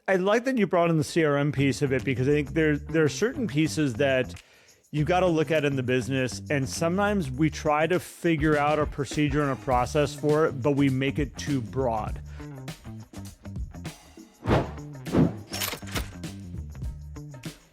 I like that you brought in the CRM piece of it, because I think there are certain pieces that you got to look at in the business, and sometimes we try to figure out a procedure and a process for it, but we make it too broad.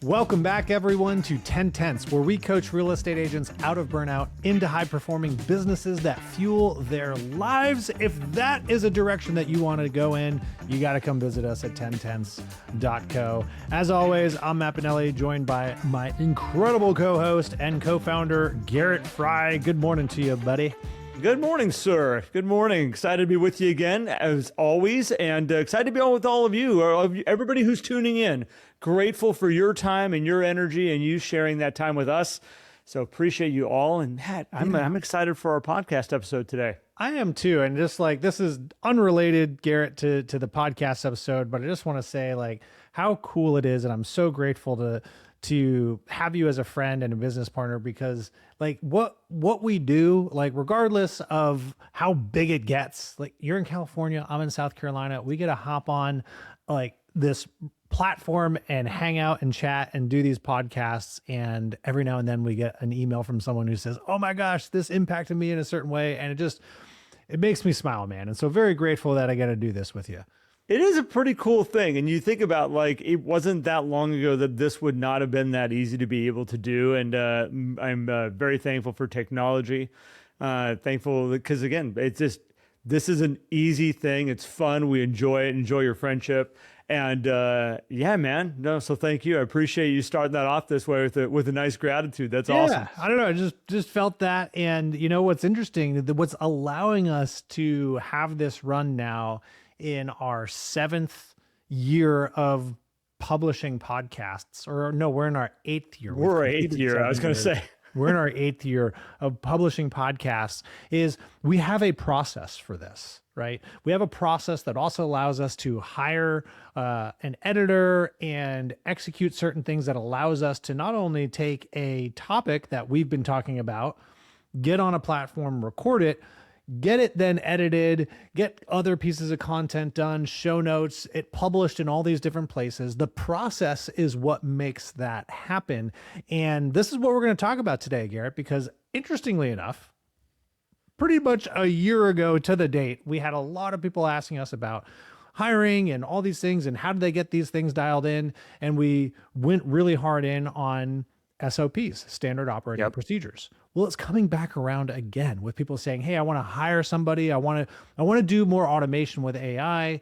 Welcome back, everyone, to 10 Tenths, where we coach real estate agents out of burnout into high-performing businesses that fuel their lives. If that is a direction that you want to go in, you got to come visit us at 10tenths.co. As always, I'm Matt Pinelli, joined by my incredible co-host and co-founder, Garrett Fry. Good morning to you, buddy. Good morning, sir. Good morning. Excited to be with you again, as always, and excited to be on with all of you, everybody who's tuning in. Grateful for your time and your energy and you sharing that time with us. So appreciate you all. And Matt, I'm excited for our podcast episode today. I am too. And just like, this is unrelated, Garrett, to the podcast episode, but I just want to say like how cool it is. And I'm so grateful to have you as a friend and a business partner, because like what we do, like regardless of how big it gets, like you're in California, I'm in South Carolina, we get to hop on like this platform and hang out and chat and do these podcasts. And every now and then we get an email from someone who says, oh my gosh, this impacted me in a certain way. And it makes me smile, man. And so very grateful that I get to do this with you. It is a pretty cool thing. And you think about like, it wasn't that long ago that this would not have been that easy to be able to do. And I'm very thankful for technology. Thankful because again, this is an easy thing. It's fun. We enjoy it. Enjoy your friendship. And yeah, man. No, so thank you. I appreciate you starting that off this way with a nice gratitude. That's awesome. I don't know. I just felt that. And you know, what's interesting, what's allowing us to have this run now in our 7th year of publishing podcasts, or no, we're in our 8th year. We're 8th year. I was going to say. We're in our 8th year of publishing podcasts, is we have a process for this, right? We have a process that also allows us to hire an editor and execute certain things that allows us to not only take a topic that we've been talking about, get on a platform, record it, get it then edited, get other pieces of content done, show notes, it published in all these different places. The process is what makes that happen. And this is what we're going to talk about today, Garrett, because interestingly enough, pretty much a year ago to the date, we had a lot of people asking us about hiring and all these things and how do they get these things dialed in. And we went really hard in on SOPs, standard operating procedures. Well, it's coming back around again with people saying, hey, I want to hire somebody. I want to do more automation with AI.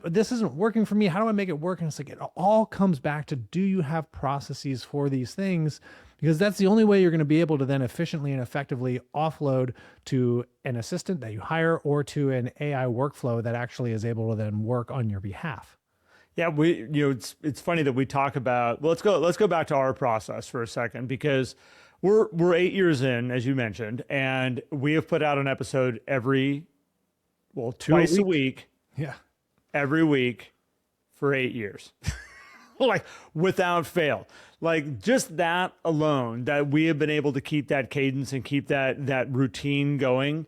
This isn't working for me. How do I make it work? And it's like, it all comes back to, do you have processes for these things? Because that's the only way you're going to be able to then efficiently and effectively offload to an assistant that you hire or to an AI workflow that actually is able to then work on your behalf. Yeah, it's funny that we talk about, well, let's go back to our process for a second, because we're 8 years in, as you mentioned, and we have put out an episode twice a week. Yeah. Every week for 8 years. Like without fail. Like just that alone, that we have been able to keep that cadence and keep that routine going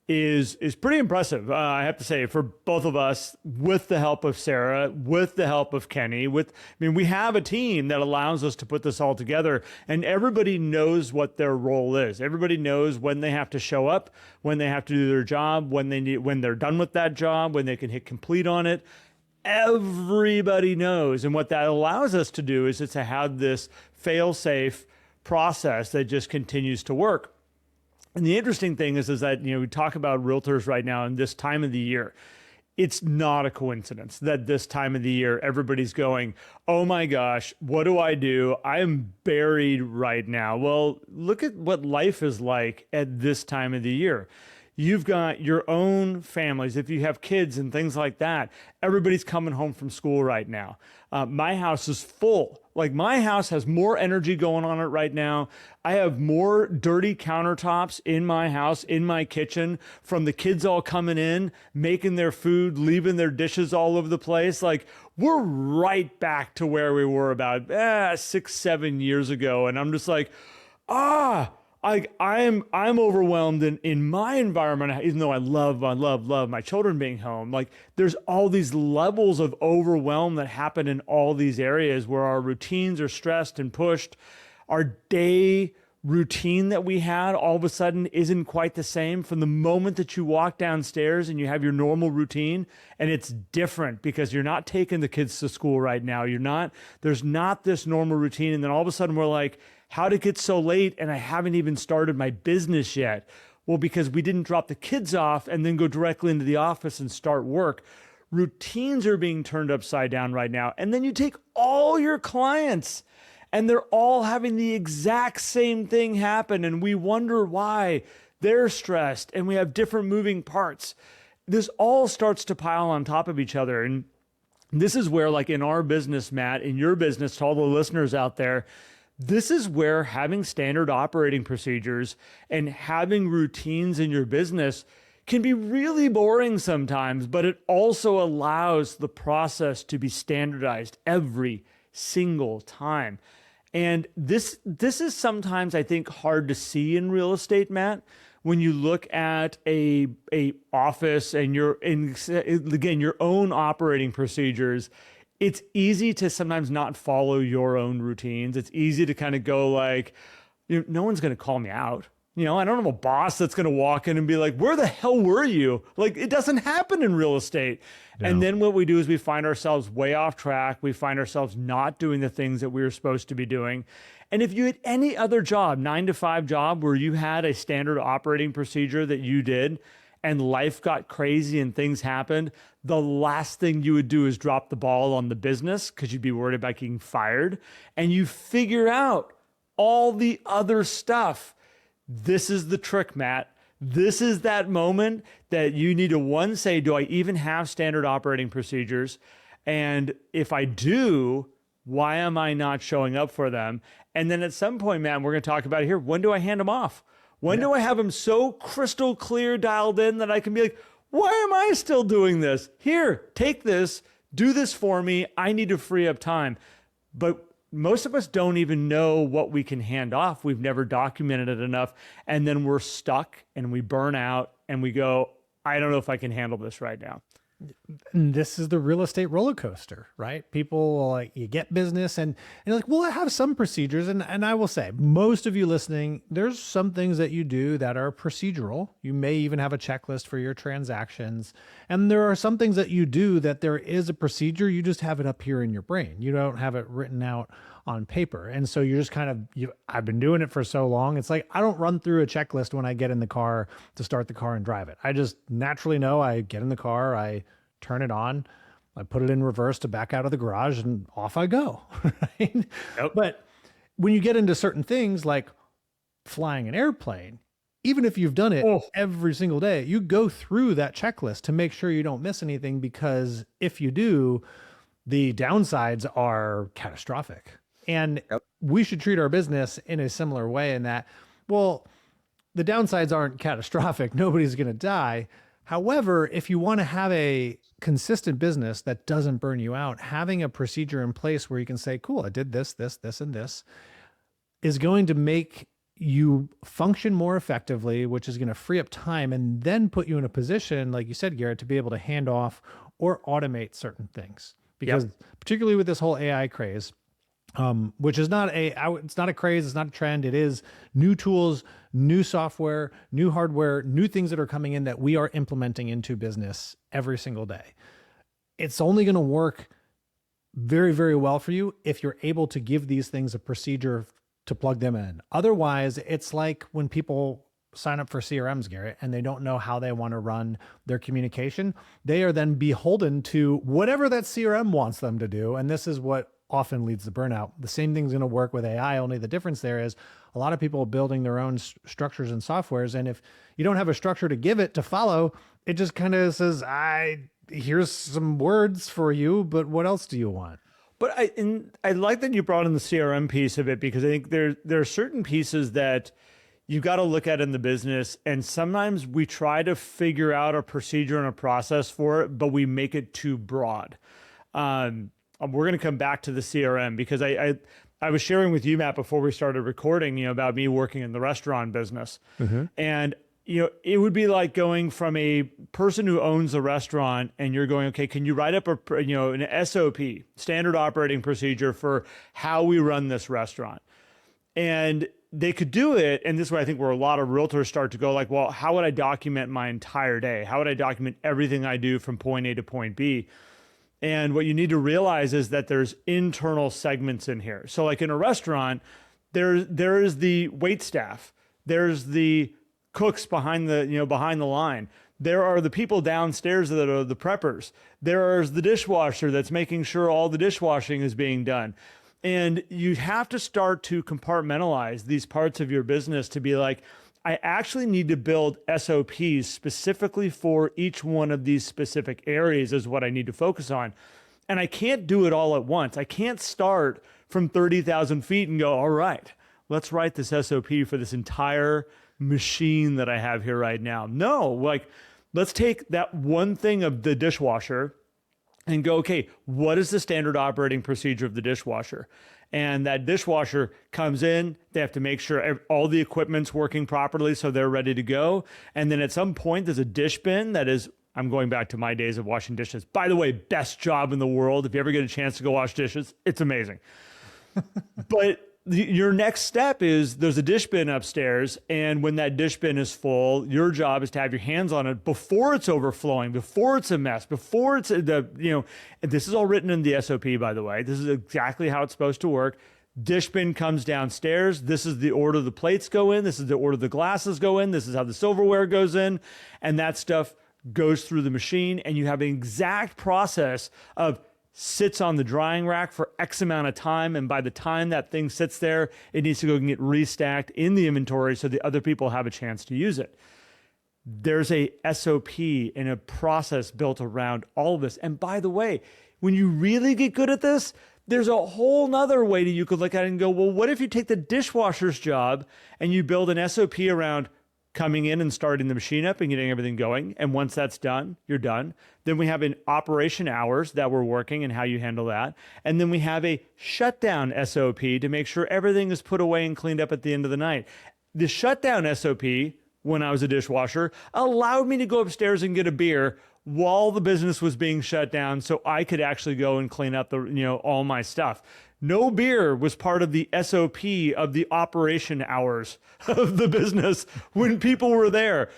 is pretty impressive. I have to say, for both of us, with the help of Sarah, with the help of Kenny, we have a team that allows us to put this all together, and everybody knows what their role is. Everybody knows when they have to show up, when they have to do their job, when they're done with that job, when they can hit complete on it. Everybody knows. And what that allows us to do is to have this fail-safe process that just continues to work. And the interesting thing is that, we talk about realtors right now in this time of the year. It's not a coincidence that this time of the year, everybody's going, oh my gosh, what do? I am buried right now. Well, look at what life is like at this time of the year. You've got your own families. If you have kids and things like that, everybody's coming home from school right now. My house is full. Like my house has more energy going on it right now. I have more dirty countertops in my house, in my kitchen, from the kids all coming in, making their food, leaving their dishes all over the place. Like we're right back to where we were about 6-7 years ago. And I'm just like, I'm overwhelmed in my environment, even though I love my children being home. Like there's all these levels of overwhelm that happen in all these areas where our routines are stressed and pushed. Our day routine that we had all of a sudden isn't quite the same from the moment that you walk downstairs and you have your normal routine, and it's different because you're not taking the kids to school right now. There's not this normal routine. And then all of a sudden we're like, how'd it get so late and I haven't even started my business yet? Well, because we didn't drop the kids off and then go directly into the office and start work. Routines are being turned upside down right now. And then you take all your clients and they're all having the exact same thing happen. And we wonder why they're stressed and we have different moving parts. This all starts to pile on top of each other. And this is where, like in our business, Matt, in your business, to all the listeners out there, this is where having standard operating procedures and having routines in your business can be really boring sometimes, but it also allows the process to be standardized every single time. And this is sometimes, I think, hard to see in real estate, Matt, when you look at a office and again, your own operating procedures. It's easy to sometimes not follow your own routines. It's easy to kind of go like, no one's going to call me out. I don't have a boss that's going to walk in and be like, where the hell were you? Like, it doesn't happen in real estate. No. And then what we do is we find ourselves way off track. We find ourselves not doing the things that we were supposed to be doing. And if you had any other job, 9-to-5 job, where you had a standard operating procedure that you did and life got crazy and things happened, the last thing you would do is drop the ball on the business because you'd be worried about getting fired. And you figure out all the other stuff. This is the trick, Matt. This is that moment that you need to say, do I even have standard operating procedures? And if I do, why am I not showing up for them? And then at some point, man, we're going to talk about it here. When do I hand them off? When do I have them so crystal clear dialed in that I can be like, why am I still doing this? Here, take this, do this for me. I need to free up time. But most of us don't even know what we can hand off. We've never documented it enough. And then we're stuck and we burn out and we go, I don't know if I can handle this right now. And this is the real estate roller coaster, right? People like, you get business and you're like, well, I have some procedures. And I will say, most of you listening, there's some things that you do that are procedural. You may even have a checklist for your transactions. And there are some things that you do that there is a procedure. You just have it up here in your brain. You don't have it written out on paper. And so you're just kind of, I've been doing it for so long. It's like, I don't run through a checklist when I get in the car to start the car and drive it. I just naturally know I get in the car, I turn it on, I put it in reverse to back out of the garage and off I go. Right? Yep. But when you get into certain things like flying an airplane, even if you've done it every single day, you go through that checklist to make sure you don't miss anything, because if you do, the downsides are catastrophic. And we should treat our business in a similar way in that, well, the downsides aren't catastrophic. Nobody's going to die. However, if you want to have a consistent business that doesn't burn you out, having a procedure in place where you can say, cool, I did this, this, this, and this is going to make you function more effectively, which is going to free up time and then put you in a position, like you said, Garrett, to be able to hand off or automate certain things. Because particularly with this whole AI craze, which is it's not a craze, it's not a trend. It is new tools, new software, new hardware, new things that are coming in that we are implementing into business every single day. It's only going to work very, very well for you if you're able to give these things a procedure to plug them in. Otherwise, it's like when people sign up for CRMs, Garrett, and they don't know how they want to run their communication. They are then beholden to whatever that CRM wants them to do. And this is what often leads to burnout. The same thing's going to work with AI, only the difference there is a lot of people are building their own structures and softwares. And if you don't have a structure to give it to follow, it just kind of says, here's some words for you, but what else do you want? But I like that you brought in the CRM piece of it, because I think there are certain pieces that you got to look at in the business. And sometimes we try to figure out a procedure and a process for it, but we make it too broad. we're going to come back to the CRM because I was sharing with you, Matt, before we started recording, about me working in the restaurant business. And, it would be like going from a person who owns a restaurant and you're going, okay, can you write up an SOP, standard operating procedure for how we run this restaurant? And they could do it. And this is where I think where a lot of realtors start to go like, well, how would I document my entire day? How would I document everything I do from point A to point B? And what you need to realize is that there's internal segments in here. So like in a restaurant, there is the wait staff. There's the cooks behind the line. There are the people downstairs that are the preppers. There's the dishwasher that's making sure all the dishwashing is being done. And you have to start to compartmentalize these parts of your business to be like, I actually need to build SOPs specifically for each one of these specific areas is what I need to focus on. And I can't do it all at once. I can't start from 30,000 feet and go, all right, let's write this SOP for this entire machine that I have here right now. No, like let's take that one thing of the dishwasher and go, okay, what is the standard operating procedure of the dishwasher? And that dishwasher comes in, they have to make sure all the equipment's working properly so they're ready to go. And then at some point, there's a dish bin that is, I'm going back to my days of washing dishes. By the way, best job in the world. If you ever get a chance to go wash dishes, it's amazing. But your next step is there's a dish bin upstairs, and when that dish bin is full, your job is to have your hands on it before it's overflowing, before it's a mess, before it's and this is all written in the SOP, by the way. This is exactly how it's supposed to work. Dish bin comes downstairs. This is the order the plates go in. This is the order the glasses go in. This is how the silverware goes in, and that stuff goes through the machine, and you have an exact process of sits on the drying rack for X amount of time. And by the time that thing sits there, it needs to go and get restacked in the inventory so the other people have a chance to use it. There's a SOP and a process built around all of this. And by the way, when you really get good at this, there's a whole nother way that you could look at it and go, well, what if you take the dishwasher's job and you build an SOP around coming in and starting the machine up and getting everything going. And once that's done, you're done. Then we have an operation hours that we're working and how you handle that. And then we have a shutdown SOP to make sure everything is put away and cleaned up at the end of the night. The shutdown SOP, when I was a dishwasher, allowed me to go upstairs and get a beer while the business was being shut down so I could actually go and clean up all my stuff. No beer was part of the SOP of the operation hours of the business when people were there.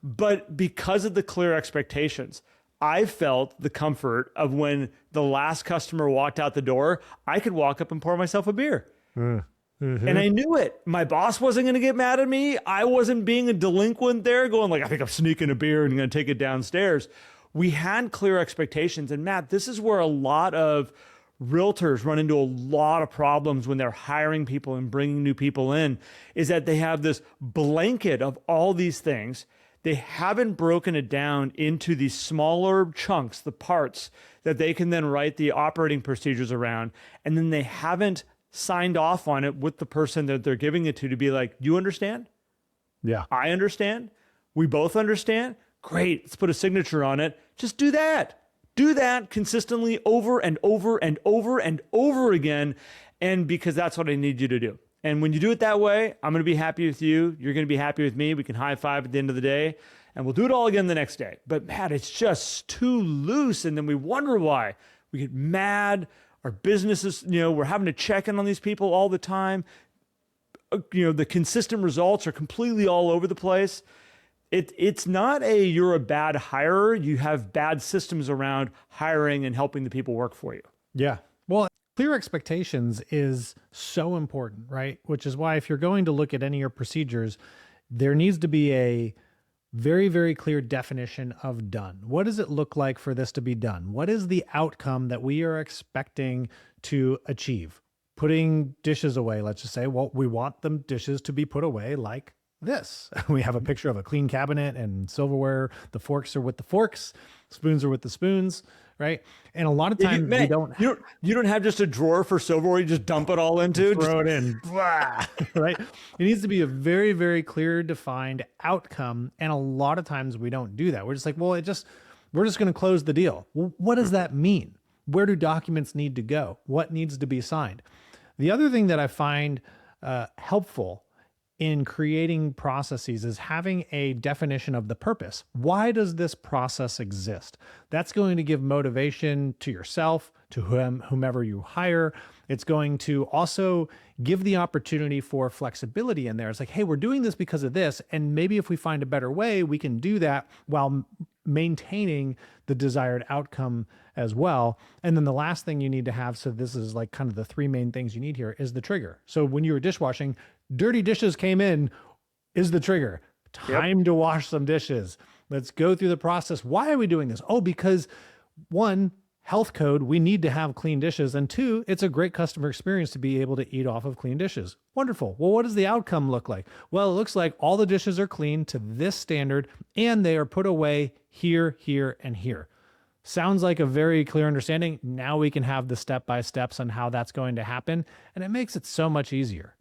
But because of the clear expectations, I felt the comfort of when the last customer walked out the door, I could walk up and pour myself a beer. Mm-hmm. And I knew it. My boss wasn't going to get mad at me. I wasn't being a delinquent there going like, I think I'm sneaking a beer and going to take it downstairs. We had clear expectations. And Matt, this is where a lot of realtors run into a lot of problems when they're hiring people and bringing new people in, is that they have this blanket of all these things. They haven't broken it down into these smaller chunks, the parts that they can then write the operating procedures around. And then they haven't signed off on it with the person that they're giving it to be like, you understand? Yeah. I understand. We both understand. Great. Let's put a signature on it. Just do that. Do that consistently over and over and over and over again. And because that's what I need you to do. And when you do it that way, I'm going to be happy with you. You're going to be happy with me. We can high five at the end of the day and we'll do it all again the next day. But Matt, it's just too loose. And then we wonder why. We get mad. Our businesses, we're having to check in on these people all the time. The consistent results are completely all over the place. It's not you're a bad hirer. You have bad systems around hiring and helping the people work for you. Yeah. Well, clear expectations is so important, right? Which is why if you're going to look at any of your procedures, there needs to be a very, very clear definition of done. What does it look like for this to be done? What is the outcome that we are expecting to achieve? Putting dishes away, let's just say, well, we want them dishes to be put away like this. We have a picture of a clean cabinet and silverware. The forks are with the forks, spoons are with the spoons, right? And a lot of times we don't. You don't have just a drawer for silverware. You just dump it all into. Throw it in, right? It needs to be a very, very clear, defined outcome. And a lot of times we don't do that. We're just like, well, we're just going to close the deal. Well, what does that mean? Where do documents need to go? What needs to be signed? The other thing that I find helpful in creating processes is having a definition of the purpose. Why does this process exist? That's going to give motivation to yourself, to whomever you hire. It's going to also give the opportunity for flexibility in there. It's like, hey, we're doing this because of this, and maybe if we find a better way, we can do that while maintaining the desired outcome as well. And then the last thing you need to have, so this is like kind of the three main things you need here, is the trigger. So when you were dishwashing, dirty dishes came in, is the trigger. Time to wash some dishes. Let's go through the process. Why are we doing this? Oh, because one, health code, we need to have clean dishes. And two, it's a great customer experience to be able to eat off of clean dishes. Wonderful. Well, what does the outcome look like? Well, it looks like all the dishes are clean to this standard and they are put away here, here, and here. Sounds like a very clear understanding. Now we can have the step-by-steps on how that's going to happen. And it makes it so much easier.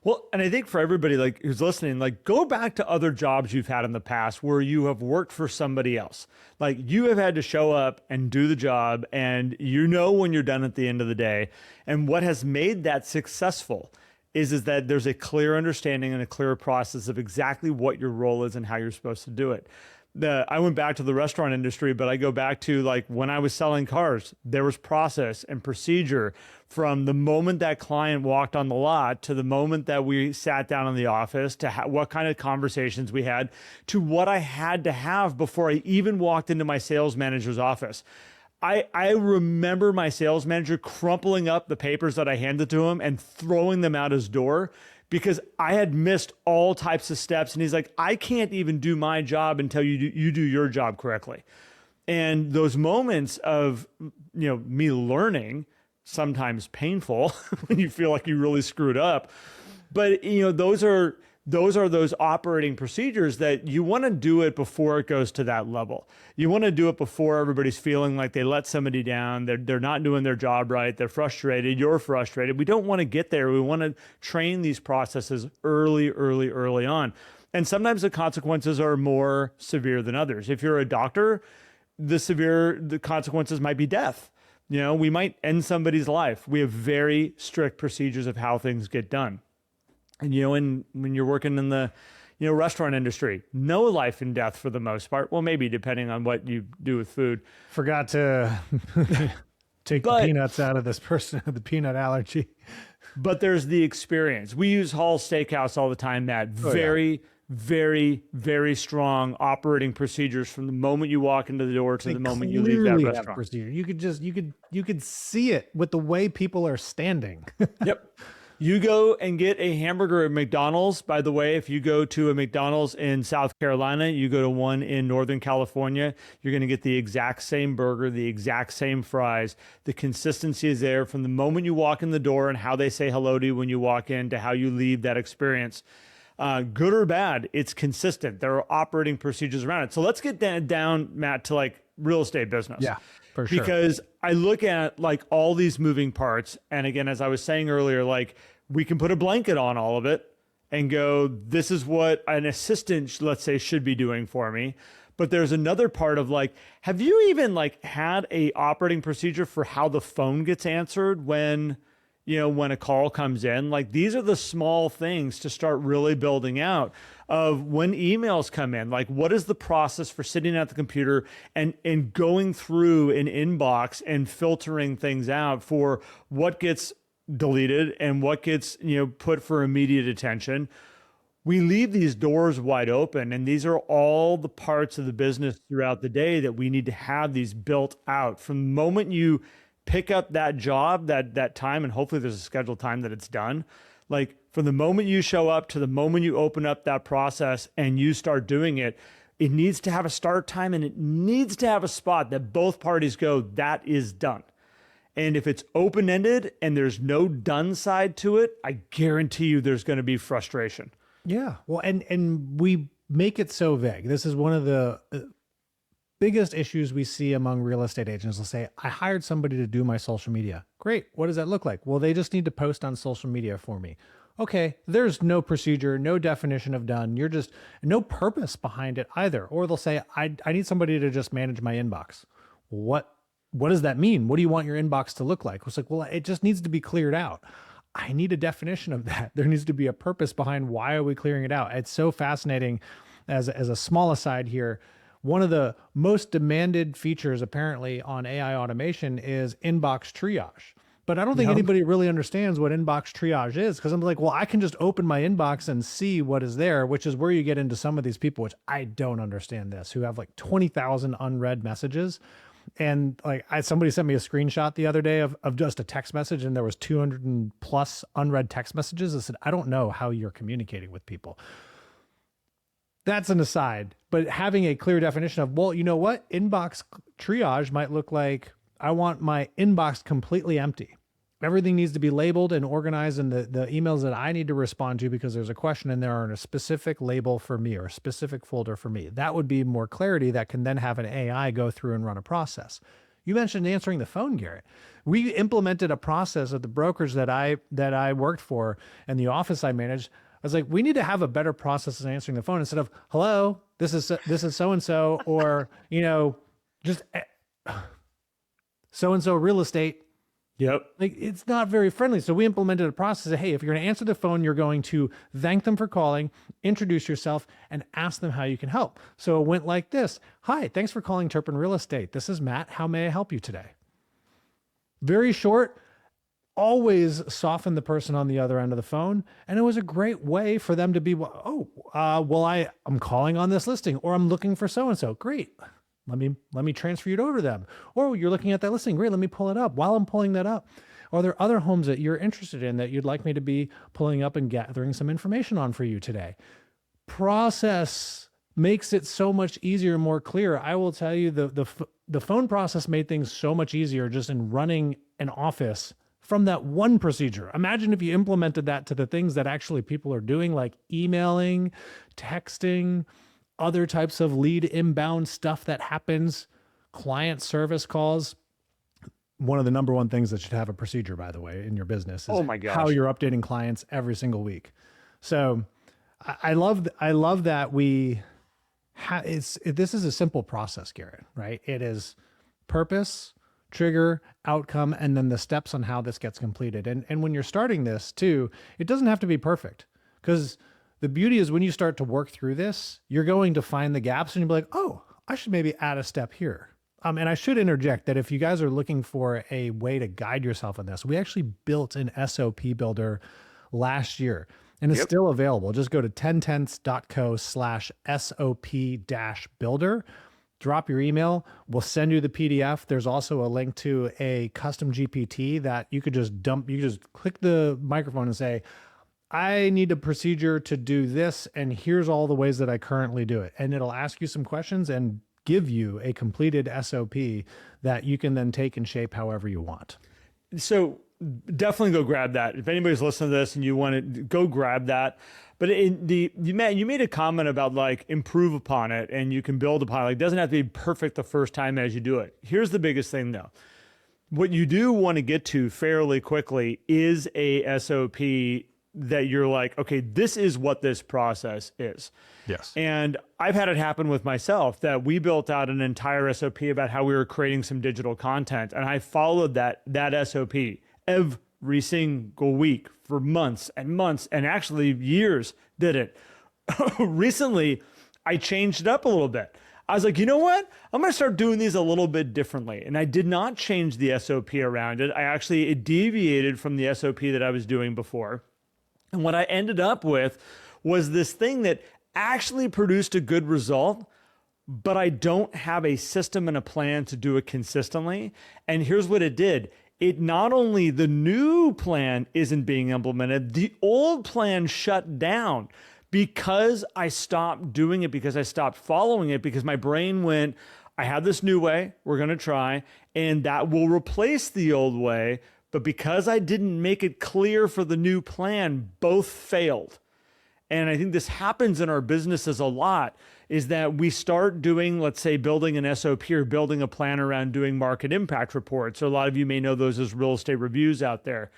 Well, and I think for everybody like who's listening, like go back to other jobs you've had in the past where you have worked for somebody else. Like you have had to show up and do the job and you know when you're done at the end of the day. And what has made that successful is that there's a clear understanding and a clear process of exactly what your role is and how you're supposed to do it. I went back to the restaurant industry, but I go back to like when I was selling cars, there was process and procedure from the moment that client walked on the lot to the moment that we sat down in the office to what kind of conversations we had to what I had to have before I even walked into my sales manager's office. I remember my sales manager crumpling up the papers that I handed to him and throwing them out his door because I had missed all types of steps. And he's like, I can't even do my job until you do your job correctly. And those moments of, me learning, sometimes painful when you feel like you really screwed up. But, those are those operating procedures that you want to do it before it goes to that level. You want to do it before everybody's feeling like they let somebody down. They're not doing their job right. They're frustrated. You're frustrated. We don't want to get there. We want to train these processes early on. And sometimes the consequences are more severe than others. If you're a doctor, the consequences might be death. We might end somebody's life. We have very strict procedures of how things get done. And, when you're working in the, restaurant industry, no life and death for the most part. Well, maybe depending on what you do with food. Forgot to take the peanuts out of this person, the peanut allergy. But there's the experience. We use Hall Steakhouse all the time, Matt. Very, very strong operating procedures from the moment you walk into the door to the moment you leave that restaurant. Procedure. You could see it with the way people are standing. Yep. You go and get a hamburger at McDonald's. By the way, if you go to a McDonald's in South Carolina, you go to one in Northern California, you're going to get the exact same burger, the exact same fries. The consistency is there from the moment you walk in the door and how they say hello to you when you walk in to how you leave that experience. Good or bad, it's consistent. There are operating procedures around it. So let's get down, Matt, to like real estate business. Yeah, for sure. Because I look at like all these moving parts. And again, as I was saying earlier, like we can put a blanket on all of it and go, this is what an assistant, let's say, should be doing for me. But there's another part of like, have you even like had a operating procedure for how the phone gets answered when a call comes in? Like these are the small things to start really building out of when emails come in. Like what is the process for sitting at the computer and going through an inbox and filtering things out for what gets deleted and what gets, put for immediate attention. We leave these doors wide open, and these are all the parts of the business throughout the day that we need to have these built out from the moment you pick up that job, that time, and hopefully there's a scheduled time that it's done. Like from the moment you show up to the moment you open up that process and you start doing it, it needs to have a start time and it needs to have a spot that both parties go, that is done. And if it's open-ended and there's no done side to it, I guarantee you there's going to be frustration. Yeah. Well, and we make it so vague. This is one of the biggest issues we see among real estate agents. They'll say, I hired somebody to do my social media. Great. What does that look like? Well, they just need to post on social media for me. Okay. There's no procedure, no definition of done. You're just no purpose behind it either. Or they'll say, I need somebody to just manage my inbox. What what does that mean? What do you want your inbox to look like? It's like, well, it just needs to be cleared out. I need a definition of that. There needs to be a purpose behind why are we clearing it out? It's so fascinating. As a small aside here, one of the most demanded features apparently on AI automation is inbox triage. But I don't think anybody really understands what inbox triage is, because I'm like, well, I can just open my inbox and see what is there, which is where you get into some of these people, which I don't understand this, who have like 20,000 unread messages. And like somebody sent me a screenshot the other day of just a text message, and there was 200 and plus unread text messages. I said, I don't know how you're communicating with people. That's an aside, but having a clear definition of, well, you know what? Inbox triage might look like, I want my inbox completely empty. Everything needs to be labeled and organized, and the emails that I need to respond to because there's a question in there are in a specific label for me or a specific folder for me. That would be more clarity that can then have an AI go through and run a process. You mentioned answering the phone, Garrett. We implemented a process at the brokers that I worked for and the office I managed. I was like, we need to have a better process of answering the phone instead of, hello, this is so-and-so, or, just so-and-so real estate. Yep. Like, it's not very friendly. So we implemented a process of, hey, if you're going to answer the phone, you're going to thank them for calling, introduce yourself, and ask them how you can help. So it went like this. Hi, thanks for calling Turpin Real Estate. This is Matt. How may I help you today? Very short, always soften the person on the other end of the phone. And it was a great way for them to be, I'm calling on this listing, or I'm looking for so-and-so. Great. Let me transfer you over to them. Or you're looking at that listing. Great. Let me pull it up. While I'm pulling that up, are there other homes that you're interested in that you'd like me to be pulling up and gathering some information on for you today? Process makes it so much easier and more clear. I will tell you the phone process made things so much easier just in running an office from that one procedure. Imagine if you implemented that to the things that actually people are doing, like emailing, texting, other types of lead inbound stuff that happens, client service calls. One of the number one things that should have a procedure, by the way, in your business is how you're updating clients every single week. So I love that this is a simple process, Garrett, right? It is purpose, trigger, outcome, and then the steps on how this gets completed. And when you're starting this too, it doesn't have to be perfect, because the beauty is when you start to work through this, you're going to find the gaps and you'll be like, oh, I should maybe add a step here. And I should interject that if you guys are looking for a way to guide yourself in this, we actually built an SOP Builder last year, and it's still available. Just go to 10tenths.co/SOP-builder. Drop your email. We'll send you the PDF. There's also a link to a custom GPT that you could just dump. You just click the microphone and say, I need a procedure to do this, and here's all the ways that I currently do it. And it'll ask you some questions and give you a completed SOP that you can then take and shape however you want. So definitely go grab that. If anybody's listening to this and you want to go grab that. But you made a comment about like improve upon it and you can build upon it. Like, it doesn't have to be perfect the first time as you do it. Here's the biggest thing though. What you do want to get to fairly quickly is a SOP that you're like, okay, this is what this process is. Yes. And I've had it happen with myself that we built out an entire SOP about how we were creating some digital content. And I followed that SOP every single week for months and months, and actually years did it. Recently, I changed it up a little bit. I was like, you know what? I'm going to start doing these a little bit differently. And I did not change the SOP around it. It deviated from the SOP that I was doing before. And what I ended up with was this thing that actually produced a good result, but I don't have a system and a plan to do it consistently. And here's what it did. It not only the new plan isn't being implemented, the old plan shut down because I stopped doing it, because I stopped following it, because my brain went, I have this new way we're going to try, and that will replace the old way. But because I didn't make it clear for the new plan, both failed. And I think this happens in our businesses a lot, is that we start doing, let's say, building an SOP or building a plan around doing market impact reports. So a lot of you may know those as real estate reviews out there.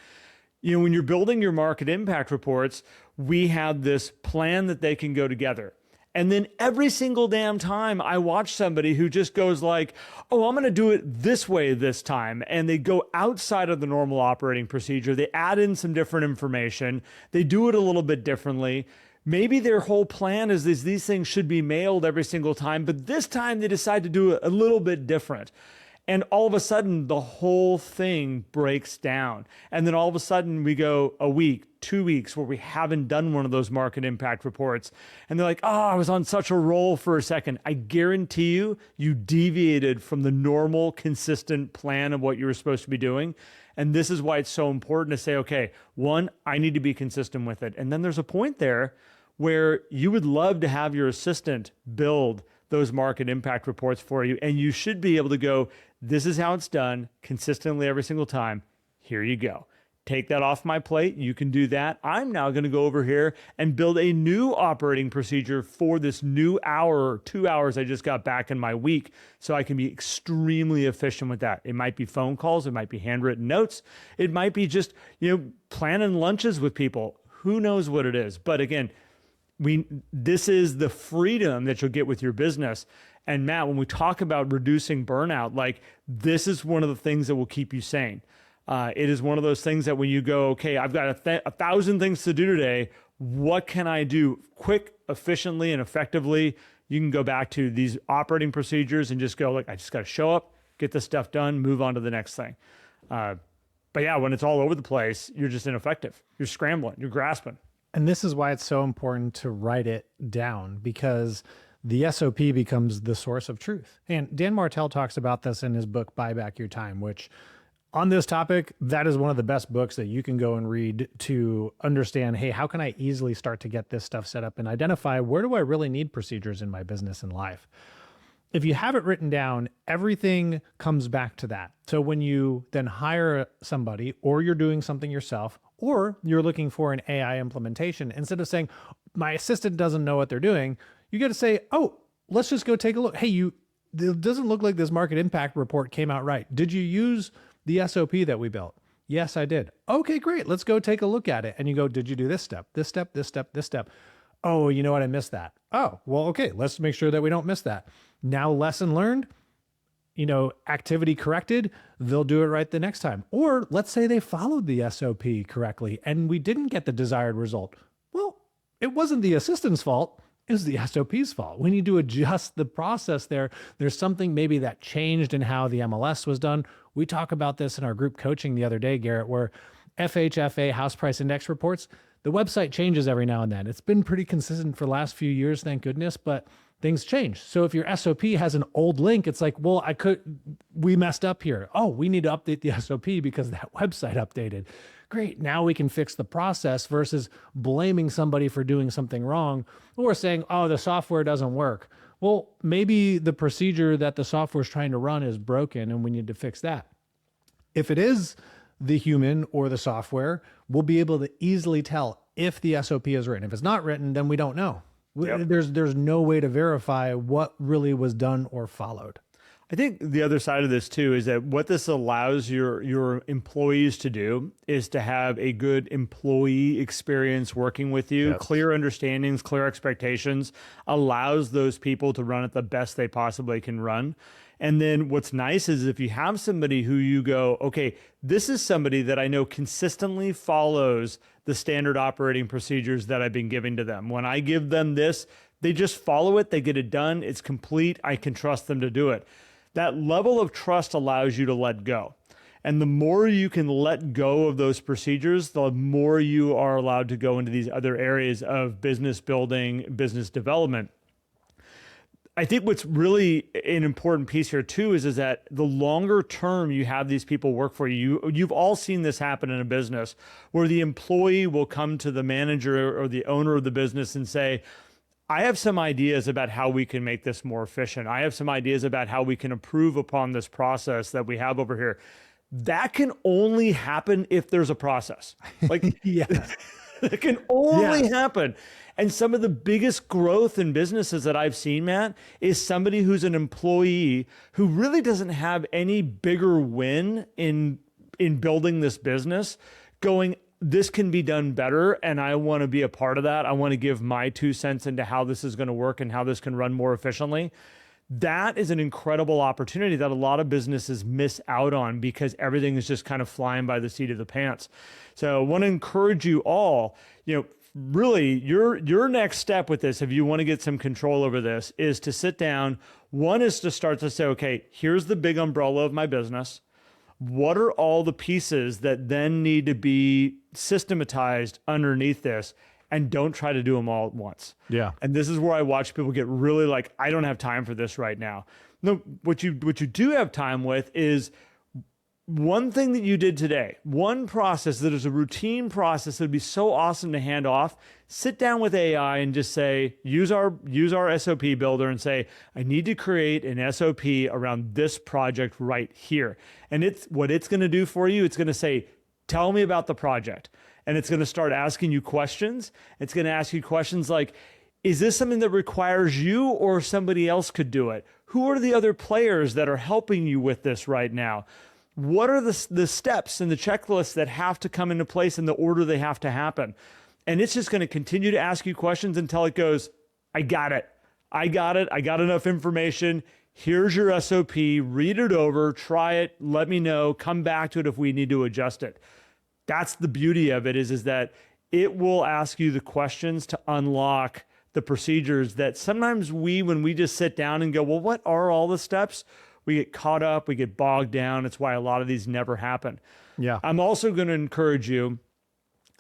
You know, when you're building your market impact reports, we have this plan that they can go together. And then every single damn time I watch somebody who just goes like, oh, I'm going to do it this way this time. And they go outside of the normal operating procedure. They add in some different information. They do it a little bit differently. Maybe their whole plan is these things should be mailed every single time, but this time they decide to do it a little bit different. And all of a sudden, the whole thing breaks down. And then all of a sudden, we go a week, 2 weeks where we haven't done one of those market impact reports. And they're like, oh, I was on such a roll for a second. I guarantee you, you deviated from the normal, consistent plan of what you were supposed to be doing. And this is why it's so important to say, okay, one, I need to be consistent with it. And then there's a point there where you would love to have your assistant build those market impact reports for you. And you should be able to go, this is how it's done consistently every single time. Here you go. Take that off my plate. You can do that. I'm now going to go over here and build a new operating procedure for this new hour or 2 hours I just got back in my week, so I can be extremely efficient with that. It might be phone calls. It might be handwritten notes. It might be just, planning lunches with people. Who knows what it is? But again, this is the freedom that you'll get with your business. And Matt, when we talk about reducing burnout, like this is one of the things that will keep you sane. It is one of those things that when you go, okay, I've got 1,000 things to do today. What can I do quick, efficiently, and effectively? You can go back to these operating procedures and just go like, I just got to show up, get this stuff done, move on to the next thing. But yeah, when it's all over the place, you're just ineffective. You're scrambling, you're grasping. And this is why it's so important to write it down, because the SOP becomes the source of truth. And Dan Martell talks about this in his book, Buy Back Your Time, which on this topic, that is one of the best books that you can go and read to understand, hey, how can I easily start to get this stuff set up and identify where do I really need procedures in my business and life? If you have it written down, everything comes back to that. So when you then hire somebody, or you're doing something yourself, or you're looking for an AI implementation, instead of saying, my assistant doesn't know what they're doing, you got to say, oh, let's just go take a look. Hey, it doesn't look like this market impact report came out right. Did you use the SOP that we built? Yes, I did. Okay, great. Let's go take a look at it. And you go, did you do this step, this step, this step, this step? Oh, you know what? I missed that. Oh, well, okay. Let's make sure that we don't miss that. Now, lesson learned, activity corrected, they'll do it right the next time. Or let's say they followed the SOP correctly and we didn't get the desired result. Well, it wasn't the assistant's fault. It was the SOP's fault. We need to adjust the process there. There's something maybe that changed in how the MLS was done. We talk about this in our group coaching the other day, Garrett, where FHFA house price index reports, the website changes every now and then. It's been pretty consistent for the last few years, thank goodness, but things change. So if your SOP has an old link, it's like, well, we messed up here. Oh, we need to update the SOP because that website updated. Great, now we can fix the process versus blaming somebody for doing something wrong or saying, oh, the software doesn't work. Well, maybe the procedure that the software is trying to run is broken and we need to fix that. If it is the human or the software, we'll be able to easily tell if the SOP is written. If it's not written, then we don't know. Yep. There's no way to verify what really was done or followed. I think the other side of this too is that what this allows your employees to do is to have a good employee experience working with you, yes. Clear understandings, clear expectations, allows those people to run at the best they possibly can run. And then what's nice is if you have somebody who you go, okay, this is somebody that I know consistently follows the standard operating procedures that I've been giving to them. When I give them this, they just follow it, they get it done, it's complete, I can trust them to do it. That level of trust allows you to let go. And the more you can let go of those procedures, the more you are allowed to go into these other areas of business building, business development. I think what's really an important piece here too is that the longer term you have these people work for you, you've all seen this happen in a business where the employee will come to the manager or the owner of the business and say, I have some ideas about how we can make this more efficient. I have some ideas about how we can improve upon this process that we have over here. That can only happen if there's a process. Like, yeah, it can only happen. And some of the biggest growth in businesses that I've seen, Matt, is somebody who's an employee who really doesn't have any bigger win in building this business going, this can be done better, and I want to be a part of that. I want to give my 2 cents into how this is going to work and how this can run more efficiently. That is an incredible opportunity that a lot of businesses miss out on because everything is just kind of flying by the seat of the pants. So I want to encourage you all, really your next step with this, if you want to get some control over this, is to sit down. One is to start to say, okay, here's the big umbrella of my business. What are all the pieces that then need to be systematized underneath this? And don't try to do them all at once. Yeah. And this is where I watch people get really like, I don't have time for this right now. No, what you do have time with is one thing that you did today, one process that is a routine process that would be so awesome to hand off. Sit down with AI and just say, use our SOP builder and say, I need to create an SOP around this project right here. And what it's going to do for you, it's going to say, tell me about the project. And it's going to start asking you questions. It's going to ask you questions like, is this something that requires you or somebody else could do it? Who are the other players that are helping you with this right now? What are the steps and the checklists that have to come into place in the order they have to happen? And it's just going to continue to ask you questions until it goes, I got it. I got enough information. Here's your SOP. Read it over, try it, let me know, come back to it if we need to adjust it. That's the beauty of it is that it will ask you the questions to unlock the procedures that sometimes when we just sit down and go, well, what are all the steps? We get caught up, we get bogged down. It's why a lot of these never happen. Yeah. I'm also going to encourage you.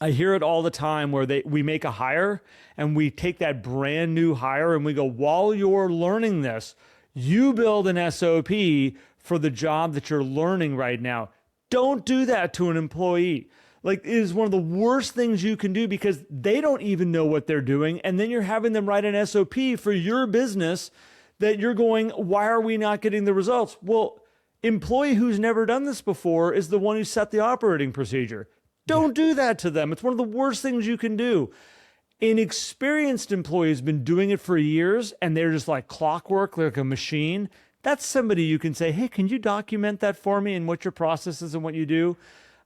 I hear it all the time where we make a hire and we take that brand new hire and we go, while you're learning this, you build an SOP for the job that you're learning right now. Don't do that to an employee. Like, it is one of the worst things you can do because they don't even know what they're doing. And then you're having them write an SOP for your business that you're going, why are we not getting the results? Well, employee who's never done this before is the one who set the operating procedure. Don't do that to them. It's one of the worst things you can do. An experienced employee has been doing it for years and they're just like clockwork, like a machine. That's somebody you can say, hey, can you document that for me and what your process is and what you do?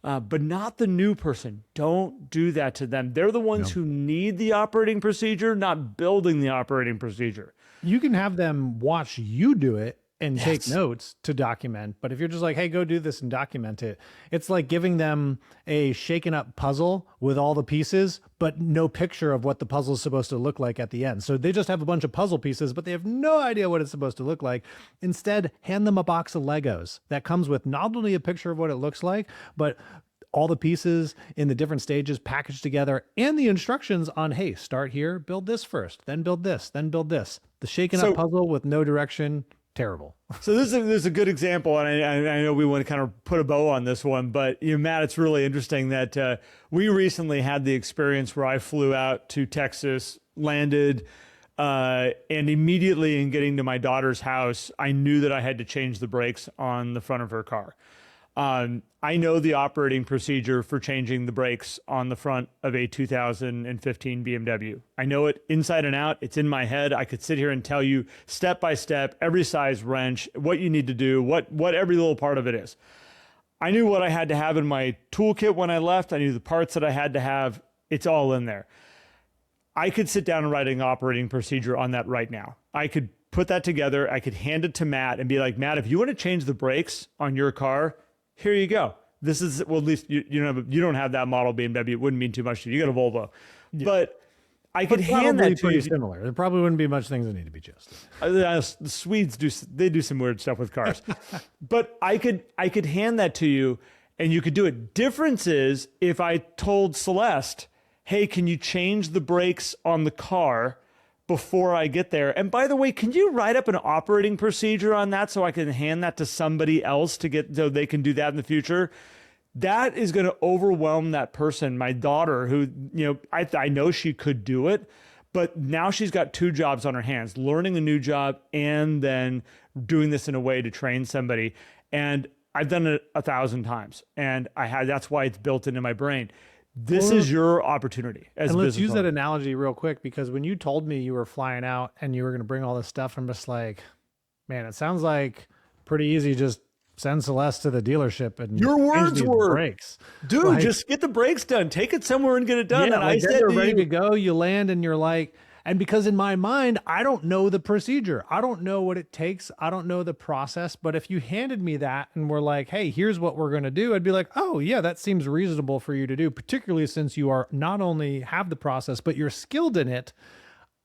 But not the new person. Don't do that to them. They're the ones who need the operating procedure, not building the operating procedure. You can have them watch you do it and take notes to document. But if you're just like, hey, go do this and document it, it's like giving them a shaken up puzzle with all the pieces, but no picture of what the puzzle is supposed to look like at the end. So they just have a bunch of puzzle pieces, but they have no idea what it's supposed to look like. Instead, hand them a box of Legos that comes with not only a picture of what it looks like, but all the pieces in the different stages packaged together and the instructions on, hey, start here, build this first, then build this, then build this. The shaken up puzzle with no direction. Terrible. So this is a good example, and I know we want to kind of put a bow on this one, but Matt, it's really interesting that we recently had the experience where I flew out to Texas, landed, and immediately in getting to my daughter's house, I knew that I had to change the brakes on the front of her car. I know the operating procedure for changing the brakes on the front of a 2015 BMW. I know it inside and out. It's in my head. I could sit here and tell you step by step, every size wrench, what you need to do, what every little part of it is. I knew what I had to have in my toolkit when I left. I knew the parts that I had to have. It's all in there. I could sit down and write an operating procedure on that right now. I could put that together. I could hand it to Matt and be like, Matt, if you want to change the brakes on your car, here you go. This is, well, at least you don't have that model BMW. It wouldn't mean too much to you. You got a Volvo. Yeah. But I could hand that to pretty you. Similar. There probably wouldn't be much things that need to be adjusted. The Swedes do some weird stuff with cars. But I could hand that to you and you could do it. Difference is if I told Celeste, hey, can you change the brakes on the car before I get there? And by the way, can you write up an operating procedure on that so I can hand that to somebody else so they can do that in the future? That is going to overwhelm that person, my daughter, who, I know she could do it, but now she's got 2 jobs on her hands, learning a new job and then doing this in a way to train somebody. And I've done it 1,000 times and that's why it's built into my brain. This is your opportunity as a business owner. Let's use that analogy real quick, because when you told me you were flying out and you were going to bring all this stuff, I'm just like, man, it sounds like pretty easy. Just send Celeste to the dealership and Your change words these were, brakes. dude, Like, just get the brakes done. Take it somewhere and get it done. yeah, And like I then said they're to ready you, to go. You land and you're like, and because in my mind, I don't know the procedure. I don't know what it takes. I don't know the process. But if you handed me that and we're like, hey, here's what we're going to do, I'd be like, oh yeah, that seems reasonable for you to do, particularly since you are not only have the process, but you're skilled in it.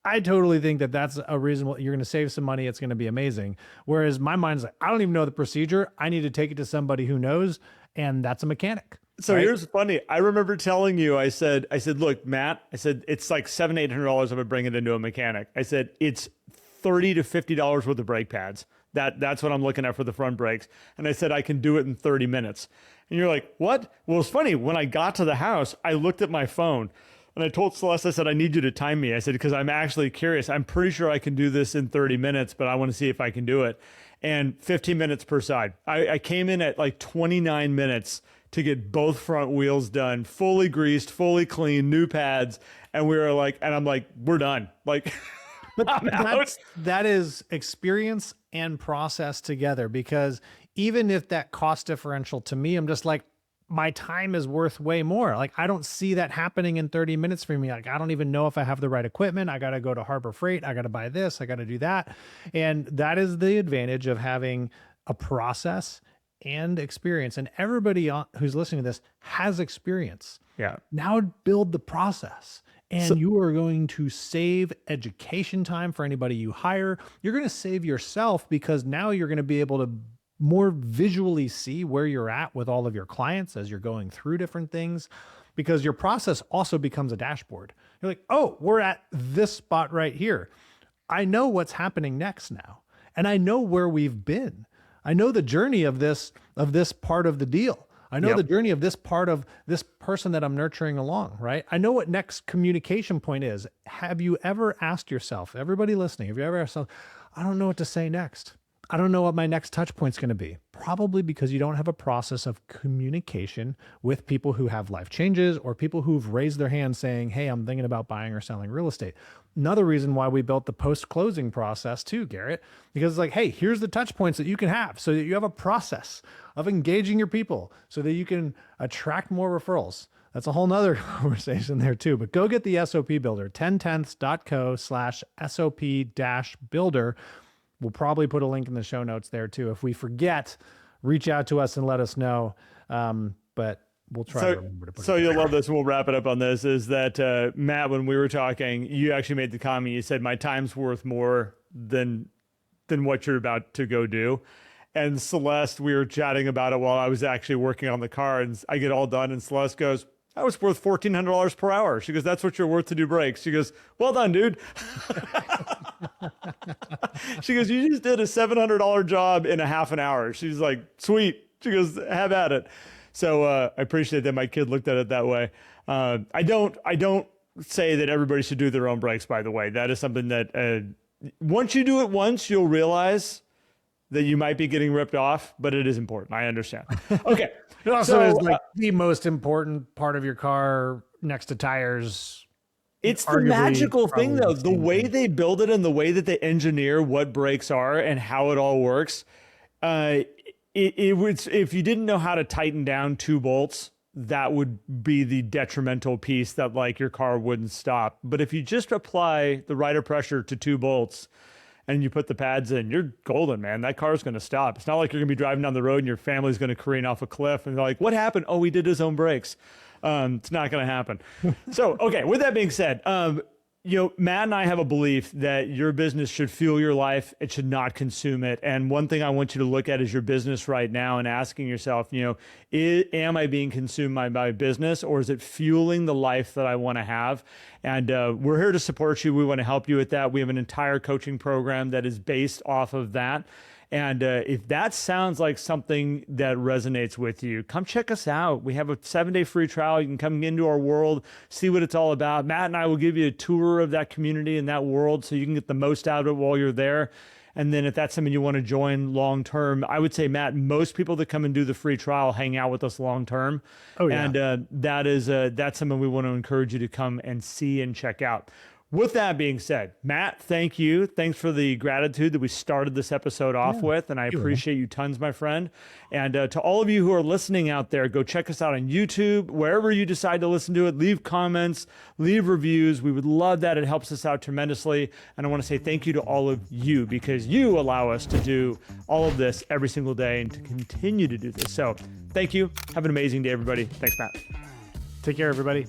I totally think that that's a reasonable, you're going to save some money. It's going to be amazing. Whereas my mind's like, I don't even know the procedure. I need to take it to somebody who knows. And that's a mechanic. so right? here's funny. I remember telling you, I said, look, Matt, I said, it's like $700-800 if I bring it into a mechanic. I said, it's $30 to $50 worth of brake pads. That's what I'm looking at for the front brakes. And I said, I can do it in 30 minutes. And you're like, what? Well, it's funny. When I got to the house, I looked at my phone and I told Celeste, I said, I need you to time me. I said, because I'm actually curious. I'm pretty sure I can do this in 30 minutes, but I want to see if I can do it. And 15 minutes per side. I came in at like 29 minutes to get both front wheels done, fully greased, fully clean, new pads. And we were like, and I'm like, we're done. Like, But that is experience and process together, because even if that cost differential to me, I'm just like, my time is worth way more. Like, I don't see that happening in 30 minutes for me. Like, I don't even know if I have the right equipment. I got to go to Harbor Freight. I got to buy this. I got to do that. And that is the advantage of having a process and experience. And everybody who's listening to this has experience. yeah. Now build the process. And you are going to save education time for anybody you hire. You're going to save yourself, because now you're going to be able to more visually see where you're at with all of your clients as you're going through different things, because your process also becomes a dashboard. You're like, oh, we're at this spot right here. I know what's happening next now. And I know where we've been. I know the journey of this part of the deal. I know the journey of this part of this person that I'm nurturing along, right? I know what next communication point is. Have you ever asked yourself, everybody listening, have you ever asked yourself, I don't know what to say next. I don't know what my next touch point's going to be. Probably because you don't have a process of communication with people who have life changes or people who've raised their hand saying, hey, I'm thinking about buying or selling real estate. Another reason why we built the post-closing process too, Garrett, because it's like, hey, here's the touch points that you can have so that you have a process of engaging your people so that you can attract more referrals. That's a whole nother conversation there too, but go get the SOP Builder, 10tenths.co/SOP-builder. We'll probably put a link in the show notes there too. If we forget, reach out to us and let us know. But we'll try to remember to put so it you'll love this, and we'll wrap it up on this, is that, Matt, when we were talking, you actually made the comment, you said, my time's worth more than what you're about to go do. And Celeste, we were chatting about it while I was actually working on the car, and I get all done, and Celeste goes, that was worth $1,400 per hour. She goes, that's what you're worth to do brakes. She goes, well done, dude. She goes, you just did a $700 job in a half an hour. She's like, sweet. She goes, have at it. So I appreciate that my kid looked at it that way. I don't say that everybody should do their own brakes, by the way. That is something that once you do it once, you'll realize that you might be getting ripped off, but it is important. I understand. Okay. It also is like the most important part of your car next to tires. It's the magical thing, though. The way they build it and the way that they engineer what brakes are and how it all works. It would, if you didn't know how to tighten down 2 bolts, that would be the detrimental piece that like your car wouldn't stop. But if you just apply the rider pressure to 2 bolts and you put the pads in, you're golden, man. That car's going to stop. It's not like you're going to be driving down the road and your family's going to careen off a cliff and they're like, what happened? Oh, he did his own brakes. It's not going to happen. So, okay. With that being said, Matt and I have a belief that your business should fuel your life. It should not consume it. And one thing I want you to look at is your business right now and asking yourself, am I being consumed by my business, or is it fueling the life that I want to have? And we're here to support you. We want to help you with that. We have an entire coaching program that is based off of that. And if that sounds like something that resonates with you, come check us out. We have a 7-day free trial. You can come into our world, see what it's all about. Matt and I will give you a tour of that community and that world so you can get the most out of it while you're there. And then if that's something you want to join long term, I would say, Matt, most people that come and do the free trial hang out with us long term. Oh, yeah. And that's something we want to encourage you to come and see and check out. with that being said, Matt, thank you. Thanks for the gratitude that we started this episode off with. And I appreciate you tons, my friend. And to all of you who are listening out there, go check us out on YouTube, wherever you decide to listen to it. Leave comments, leave reviews. We would love that. It helps us out tremendously. And I want to say thank you to all of you, because you allow us to do all of this every single day and to continue to do this. So thank you. Have an amazing day, everybody. Thanks, Matt. Take care, everybody.